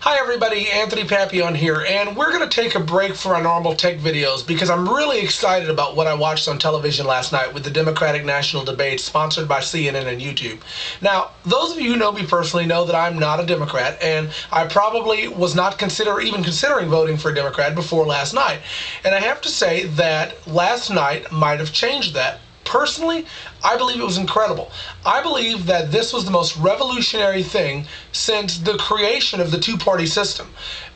Hi everybody, Anthony Papillon here, and we're going to take a break from our normal tech videos because I'm really excited about what I watched on television last night with the Democratic National Debate sponsored by CNN and YouTube. Now, those of you who know me personally know that I'm not a Democrat, and I probably was not even considering voting for a Democrat before last night. And I have to say that last night might have changed that. Personally, I believe it was incredible. I believe that this was the most revolutionary thing since the creation of the two-party system.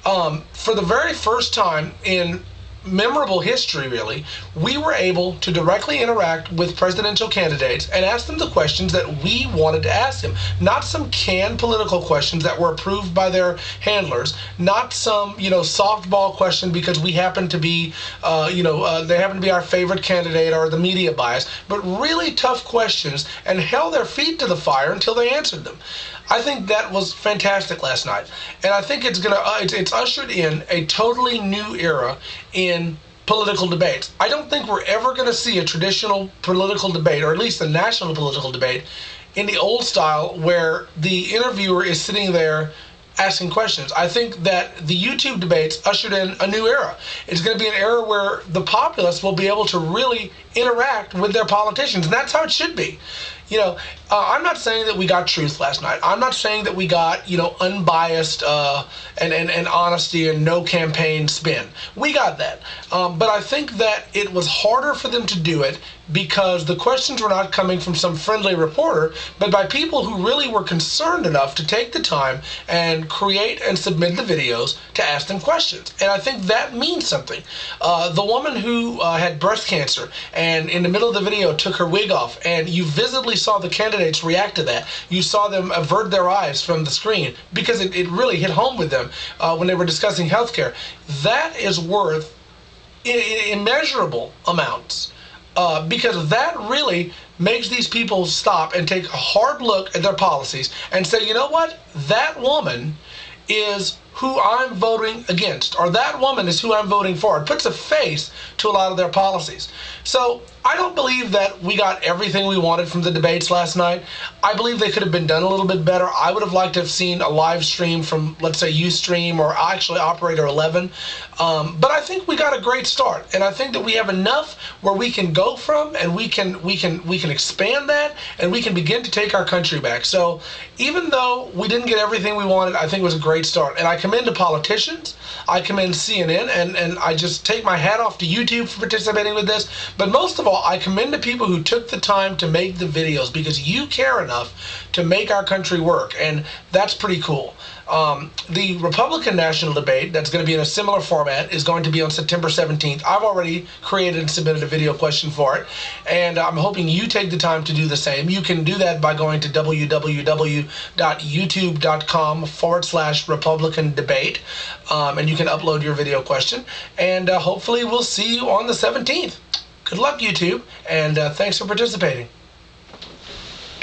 For the very first time in memorable history, really, we were able to directly interact with presidential candidates and ask them the questions that we wanted to ask them. Not some canned political questions that were approved by their handlers, not some, softball question because we happen to be, they happen to be our favorite candidate or the media bias, but really tough questions and held their feet to the fire until they answered them. I think that was fantastic last night, and I think it's ushered in a totally new era in political debates. I don't think we're ever going to see a traditional political debate, or at least a national political debate, in the old style where the interviewer is sitting there asking questions. I think that the YouTube debates ushered in a new era. It's going to be an era where the populace will be able to really interact with their politicians, and that's how it should be. I'm not saying that we got truth last night. I'm not saying that we got, unbiased and honesty and no campaign spin. We got that. But I think that it was harder for them to do it because the questions were not coming from some friendly reporter, but by people who really were concerned enough to take the time and create and submit the videos to ask them questions. And I think that means something. The woman who had breast cancer and in the middle of the video took her wig off, and you visibly saw the candidates react to that. You saw them avert their eyes from the screen because it really hit home with them when they were discussing healthcare. That is worth immeasurable amounts because that really makes these people stop and take a hard look at their policies and say, you know what, that woman is who I'm voting against, or that woman is who I'm voting for. It puts a face to a lot of their policies. So I don't believe that we got everything we wanted from the debates last night. I believe they could have been done a little bit better. I would have liked to have seen a live stream from, let's say, Ustream or actually Operator 11. But I think we got a great start, and I think that we have enough where we can go from, and we can expand that, and we can begin to take our country back. So even though we didn't get everything we wanted, I think it was a great start. And I commend the politicians, I commend CNN, and I just take my hat off to YouTube for participating with this. But most of all, I commend the people who took the time to make the videos because you care enough to make our country work, and that's pretty cool. The Republican national debate that's going to be in a similar format is going to be on September 17th. I've already created and submitted a video question for it, and I'm hoping you take the time to do the same. You can do that by going to www.youtube.com/Republican debate, and you can upload your video question, and hopefully we'll see you on the 17th. Good luck, YouTube, and thanks for participating.